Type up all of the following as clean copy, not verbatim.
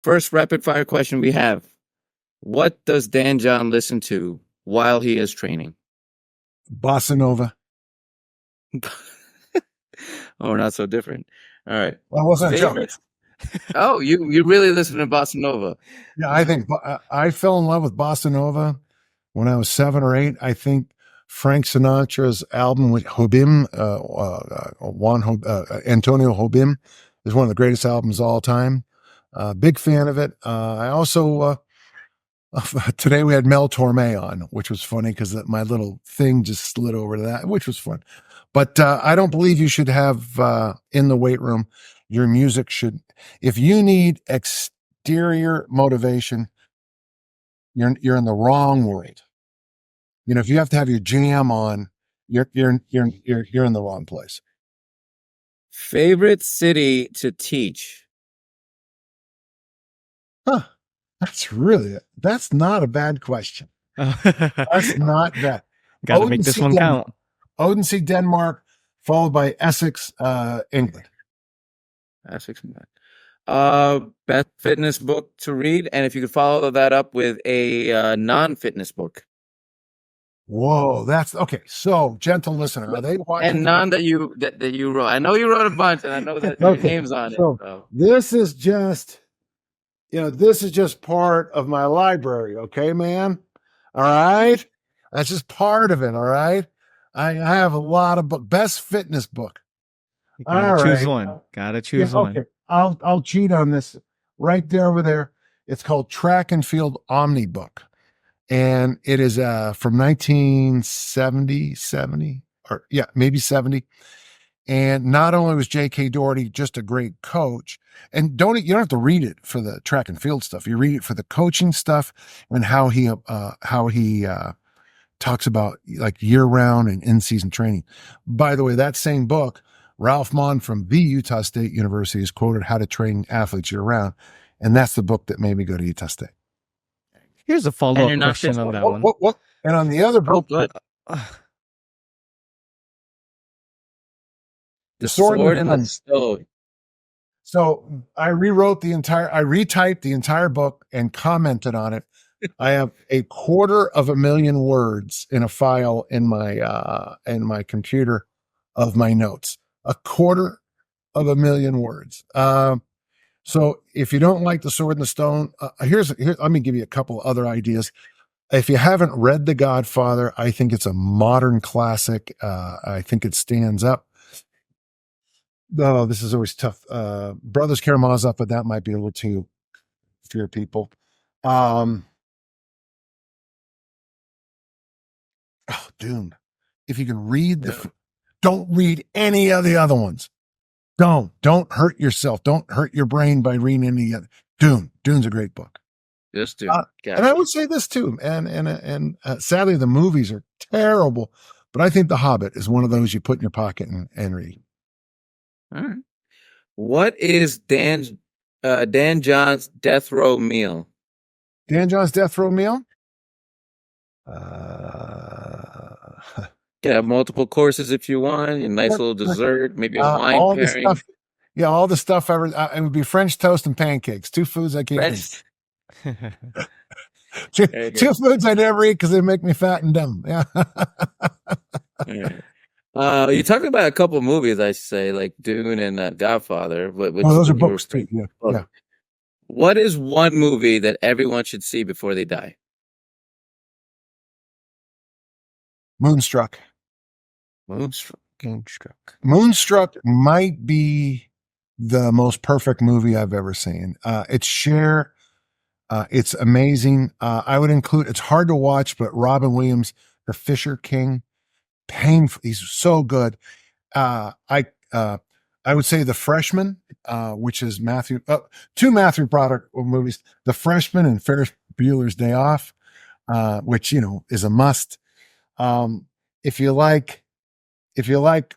First rapid fire question we have. What does Dan John listen to while he is training? Bossa Nova. Oh, not so different. All right. Well, it wasn't a joke. Favorites? Oh, you really listen to Bossa Nova. Yeah, I think I fell in love with Bossa Nova when I was 7 or 8. I think Frank Sinatra's album with Jobim, Antonio Jobim, is one of the greatest albums of all time. Big fan of it. I also today we had Mel Torme on, which was funny because my little thing just slid over to that, which was fun. But I don't believe you should have in the weight room. Your music should, if you need exterior motivation, you're in the wrong world. You know, if you have to have your jam on, you're in the wrong place. Favorite city to teach? Huh. That's not a bad question. That's not bad. Got to make this one count. Odense, Denmark, followed by Essex, England. Essex, England. Best fitness book to read, and if you could follow that up with a non-fitness book. Whoa, that's okay. So, gentle listener, are they watching? And none that you wrote. I know you wrote a bunch, and I know that your name's on it. So. This is just, this is just part of my library, okay, man? All right? That's just part of it, all right? I have a lot of best fitness book. You gotta choose one. Gotta choose one. Okay. I'll cheat on this. Right there over there. It's called Track and Field Omni Book. And it is from 1970, maybe 70. And not only was J.K. Doherty just a great coach, and you don't have to read it for the track and field stuff. You read it for the coaching stuff and how he talks about like year-round and in-season training. By the way, that same book, Ralph Mon from the Utah State University is quoted how to train athletes year-round, and that's the book that made me go to Utah State. Here's a follow-up question on that one. What? And on the other book, The Sword and the Stone. So I retyped the entire book and commented on it. I have 250,000 words in a file in my computer of my notes. 250,000 words. So if you don't like The Sword and the Stone, here's let me give you a couple other ideas. If you haven't read The Godfather, I think it's a modern classic. I think it stands up. Oh, this is always tough. Brothers Karamazov, but that might be a little too for your people. Dune. If you can read don't read any of the other ones. Don't hurt yourself. Don't hurt your brain by reading any other. Dune's a great book. Yes, Dune. And I would say this too. And sadly, the movies are terrible. But I think The Hobbit is one of those you put in your pocket and read. All right. What is Dan John's death row meal? Dan John's death row meal? You have multiple courses if you want. A nice little dessert, maybe a wine pairing. All the stuff. It would be French toast and pancakes. 2 foods I can't eat. Two foods I never eat because they make me fat and dumb. Yeah. You talked about a couple of movies, I say, like Dune and Godfather. Those are books too. Yeah. What is one movie that everyone should see before they die? Moonstruck. Moonstruck might be the most perfect movie I've ever seen. It's Cher. It's amazing. I would include, it's hard to watch, but Robin Williams, The Fisher King, painful. He's so good. I would say The Freshman, which is two Matthew Broderick movies, The Freshman and Ferris Bueller's Day Off, which, is a must. If you like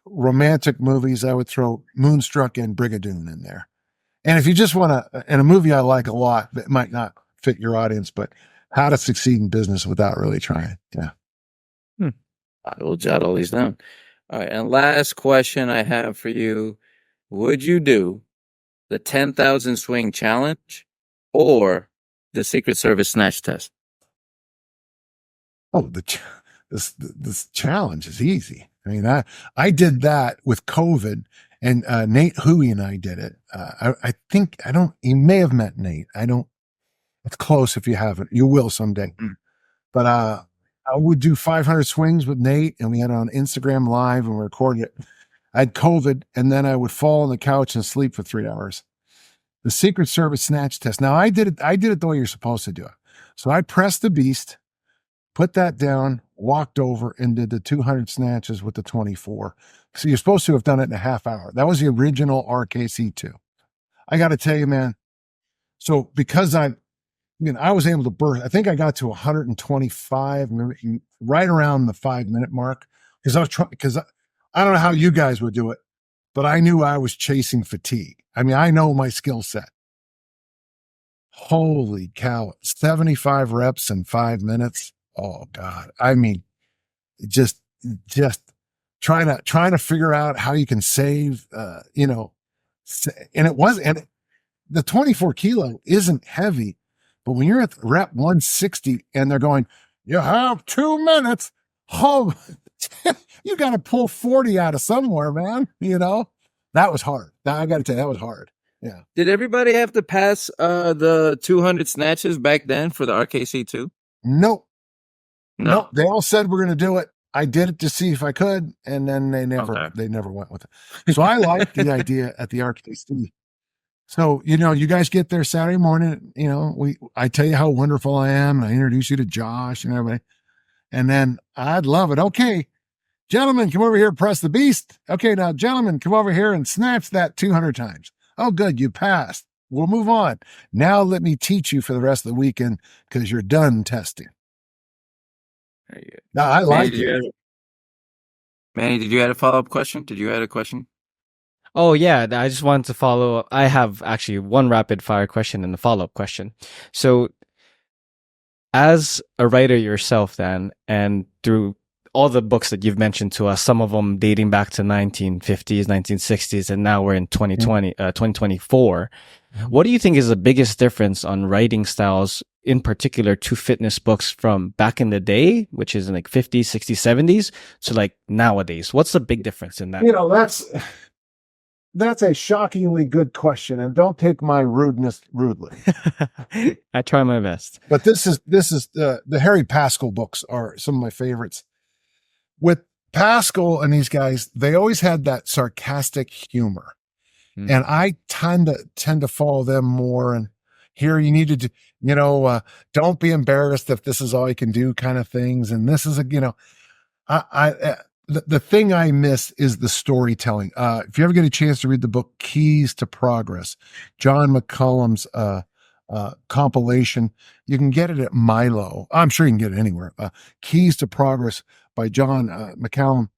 romantic movies, I would throw Moonstruck and Brigadoon in there. And if you just want and a movie I like a lot that might not fit your audience, but How to Succeed in Business Without Really Trying. Yeah. I will jot all these down. All right. And last question I have for you. Would you do the 10,000 swing challenge or the Secret Service snatch test? Oh, this challenge is easy. I mean, I did that with COVID, and Nate Huey and I did it. I think you may have met Nate. I don't. It's close if you haven't. You will someday. But I would do 500 swings with Nate, and we had it on Instagram Live, and we recorded it. I had COVID, and then I would fall on the couch and sleep for 3 hours. The Secret Service snatch test. Now I did it the way you're supposed to do it. So I pressed the beast, put that down, walked over, and did the 200 snatches with the 24. So you're supposed to have done it in a half hour. That was the original RKC2. I got to tell you, man. So because I was able to burst. I think I got to 125, right around the 5-minute mark, because I was trying. Because I don't know how you guys would do it, but I knew I was chasing fatigue. I mean, I know my skill set. Holy cow! 75 reps in 5 minutes. Oh God! I mean, just trying to figure out how you can save. And the 24 kilo isn't heavy. But when you're at rep 160 and they're going, you have 2 minutes, oh, you got to pull 40 out of somewhere, man. That was hard. I got to tell you, that was hard. Yeah. Did everybody have to pass the 200 snatches back then for the RKC2? Nope. No. They all said we're going to do it. I did it to see if I could, and then they never went with it. So I liked the idea at the RKC. So, you guys get there Saturday morning, I tell you how wonderful I am, and I introduce you to Josh and everybody. And then I'd love it. Okay, gentlemen, come over here and press the beast. Okay, now, gentlemen, come over here and snatch that 200 times. Oh, good, you passed. We'll move on. Now let me teach you for the rest of the weekend because you're done testing. Now, I like it. Manny, did you have a follow-up question? Did you have a question? Oh, yeah. I just wanted to follow up. I have actually one rapid fire question and a follow-up question. So, as a writer yourself, then, and through all the books that you've mentioned to us, some of them dating back to 1950s, 1960s, and now we're in 2024. What do you think is the biggest difference on writing styles, in particular to fitness books from back in the day, which is in like 50s, 60s, 70s, to like nowadays? What's the big difference in that? That's a shockingly good question, and don't take my rudeness rudely. I try my best. But this is the Harry Pascal books are some of my favorites. With Pascal and these guys, they always had that sarcastic humor, and I tend to follow them more. And here you need to, don't be embarrassed if this is all you can do, kind of things. And this is the thing I miss is the storytelling. If you ever get a chance to read the book Keys to Progress, John McCullum's compilation, you can get it at Milo. I'm sure you can get it anywhere. Keys to Progress by John McCullum.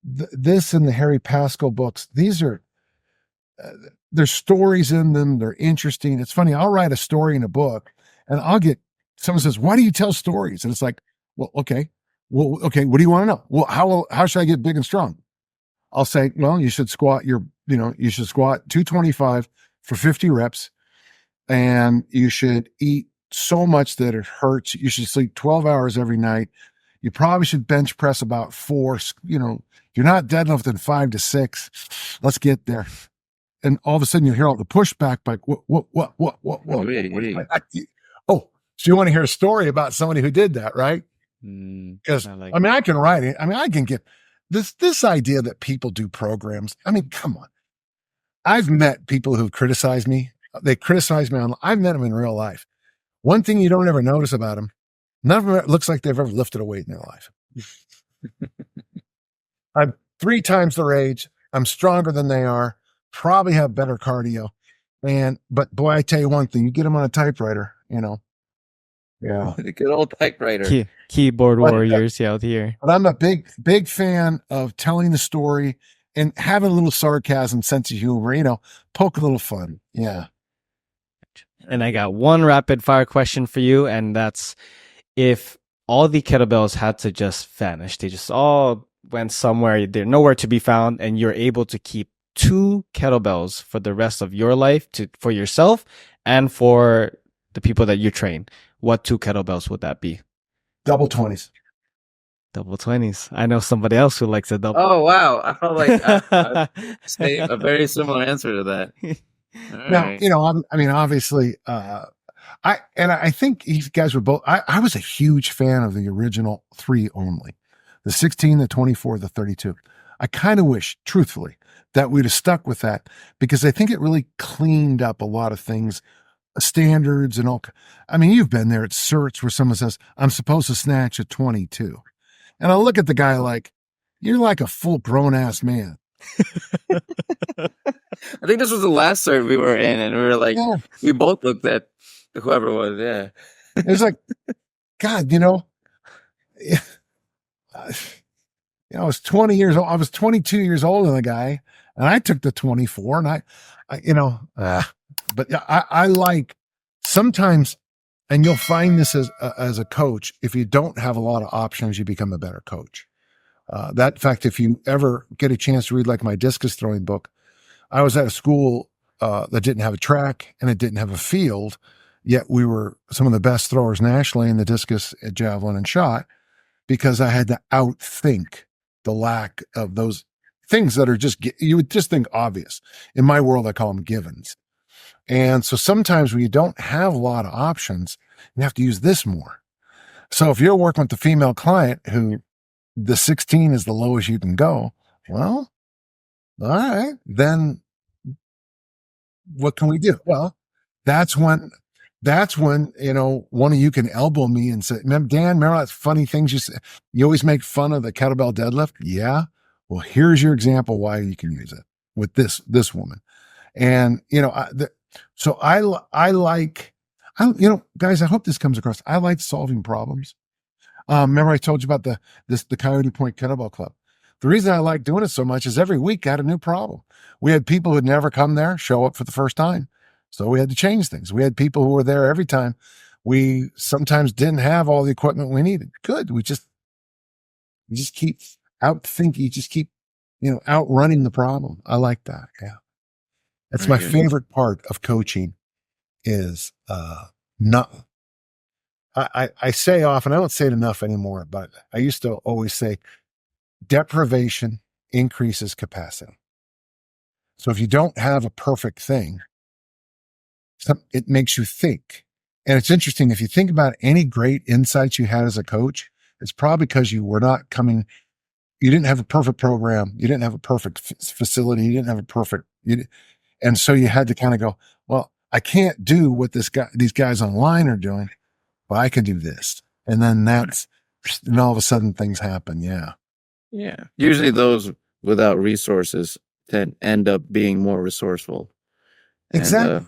This and the Harry Pascal books, these are, there's stories in them. They're interesting. It's funny. I'll write a story in a book and someone says, why do you tell stories? And it's like, well, okay. Well, okay, what do you want to know? Well, how should I get big and strong? I'll say, well, you should squat 225 for 50 reps, and you should eat so much that it hurts. You should sleep 12 hours every night. You probably should bench press about 4. If you're not deadlifting 5 to 6, let's get there. And all of a sudden you hear all the pushback, like, what? Oh, so you want to hear a story about somebody who did that, right? Because I can write it. I can get this idea that people do programs. Come on. I've met people who criticize me. They criticize me I've met them in real life. One thing you don't ever notice about them, none of them looks like they've ever lifted a weight in their life. I'm 3 times their age. I'm stronger than they are. Probably have better cardio. But boy, I tell you one thing, you get them on a typewriter, Yeah. The good old typewriter. Keyboard warriors out here. But I'm a big fan of telling the story and having a little sarcasm, sense of humor, poke a little fun. Yeah. And I got one rapid fire question for you, and that's if all the kettlebells had to just vanish, they just all went somewhere, they're nowhere to be found, and you're able to keep 2 kettlebells for the rest of your life for yourself and for the people that you train, what 2 kettlebells would that be? Double 20s. Double 20s. I know somebody else who likes a double. Oh wow! I felt like I'd say a very similar answer to that. All Now, right. I mean, obviously, I think you guys were both, I was a huge fan of the original 3 only, the 16, the 24, the 32. I kind of wish, truthfully, that we'd have stuck with that, because I think it really cleaned up a lot of things, standards and all. I mean, you've been there at certs where someone says, I'm supposed to snatch a 22. And I look at the guy like, you're like a full grown ass man. I think this was the last cert we were in, and we were like, Yeah. we both looked at whoever it was. Yeah. It's like, God, I was 20 years old. I was 22 years older than the guy, and I took the 24. And but I like sometimes, and you'll find this as a coach, if you don't have a lot of options, you become a better coach. That in fact, if you ever get a chance to read like my discus throwing book, I was at a school that didn't have a track and it didn't have a field, yet we were some of the best throwers nationally in the discus, javelin, and shot, because I had to outthink the lack of those things that are just, you would just think obvious. In my world, I call them givens. And so sometimes when you don't have a lot of options, you have to use this more. So if you're working with the female client who the 16 is the lowest you can go, well, all right, then what can we do? Well, that's when, one of you can elbow me and say, Dan, remember that funny things you say? You always make fun of the kettlebell deadlift. Yeah. Well, here's your example why you can use it with this woman. And, guys, I hope this comes across. I like solving problems. Remember I told you about the Coyote Point Kettlebell Club. The reason I like doing it so much is every week I had a new problem. We had people who'd never come there show up for the first time. So we had to change things. We had people who were there every time. We sometimes didn't have all the equipment we needed. Good. We just keep outthinking. You just keep, outrunning the problem. I like that. Yeah. That's my favorite part of coaching is, not, I say often, I don't say it enough anymore, but I used to always say deprivation increases capacity. So if you don't have a perfect thing, it makes you think. And it's interesting, if you think about any great insights you had as a coach, it's probably because you didn't have a perfect program. You didn't have a perfect facility. You didn't have a perfect, and so you had to kind of go, well, I can't do what these guys online are doing, but I can do this. And then and all of a sudden things happen. Yeah. Yeah. Usually those without resources end up being more resourceful. Exactly.